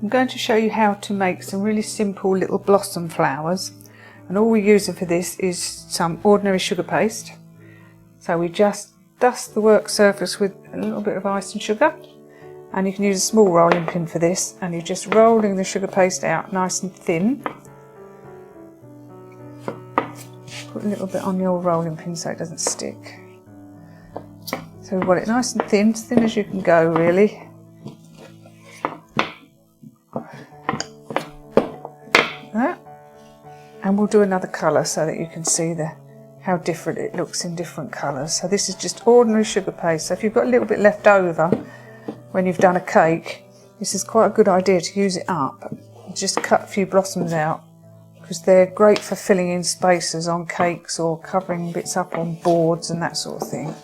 I'm going to show you how to make some really simple little blossom flowers, and all we're using for this is some ordinary sugar paste. So we just dust the work surface with a little bit of ice and sugar, and you can use a small rolling pin for this, and you're just rolling the sugar paste out nice and thin. Put a little bit on your rolling pin so it doesn't stick. So we want it nice and thin as you can go really. That. And we'll do another colour so that you can see how different it looks in different colours. So this is just ordinary sugar paste. So if you've got a little bit left over when you've done a cake, this is quite a good idea to use it up. Just cut a few blossoms out, because they're great for filling in spaces on cakes or covering bits up on boards and that sort of thing.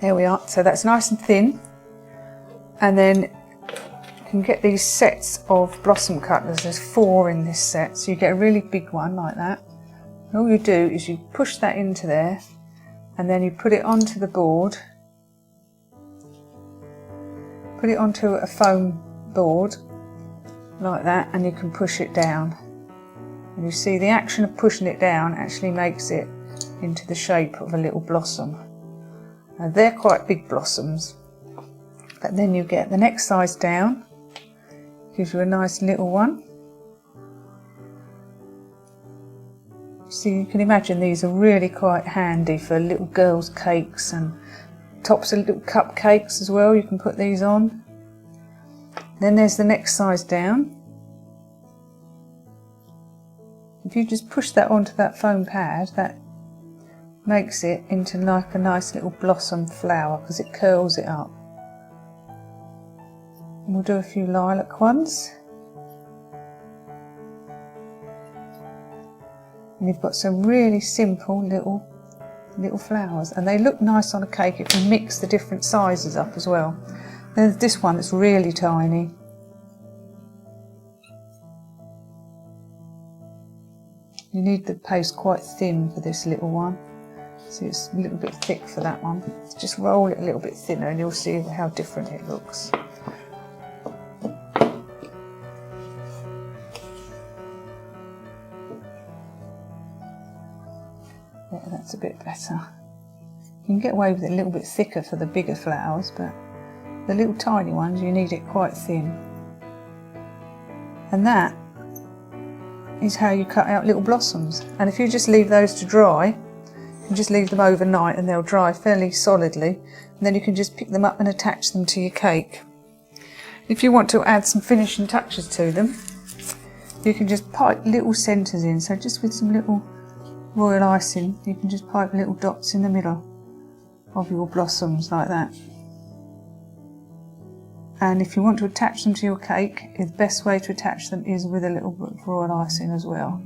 There we are. So that's nice and thin. And then you can get these sets of blossom cutters. There's 4 in this set, so you get a really big one like that. And all you do is you push that into there, and then you put it onto the board. Put it onto a foam board like that, and you can push it down. And you see the action of pushing it down actually makes it into the shape of a little blossom. Now they're quite big blossoms, but then you get the next size down, gives you a nice little one. So you can imagine these are really quite handy for little girls' cakes, and tops of little cupcakes as well. You can put these on. Then there's the next size down. If you just push that onto that foam pad, that makes it into like a nice little blossom flower because it curls it up. And we'll do a few lilac ones. And you've got some really simple little flowers, and they look nice on a cake if you mix the different sizes up as well. There's this one that's really tiny. You need the paste quite thin for this little one. See, it's a little bit thick for that one. Just roll it a little bit thinner and you'll see how different it looks. Yeah, that's a bit better. You can get away with it a little bit thicker for the bigger flowers, but the little tiny ones you need it quite thin. And that is how you cut out little blossoms. And if you just leave those to dry, you can just leave them overnight and they'll dry fairly solidly, and then you can just pick them up and attach them to your cake. If you want to add some finishing touches to them, you can just pipe little centres in. So just with some little royal icing, you can just pipe little dots in the middle of your blossoms like that. And if you want to attach them to your cake, the best way to attach them is with a little bit of royal icing as well.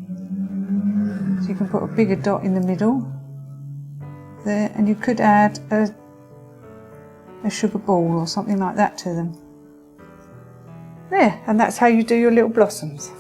So you can put a bigger dot in the middle there, and you could add a sugar ball or something like that to them. There, and that's how you do your little blossoms.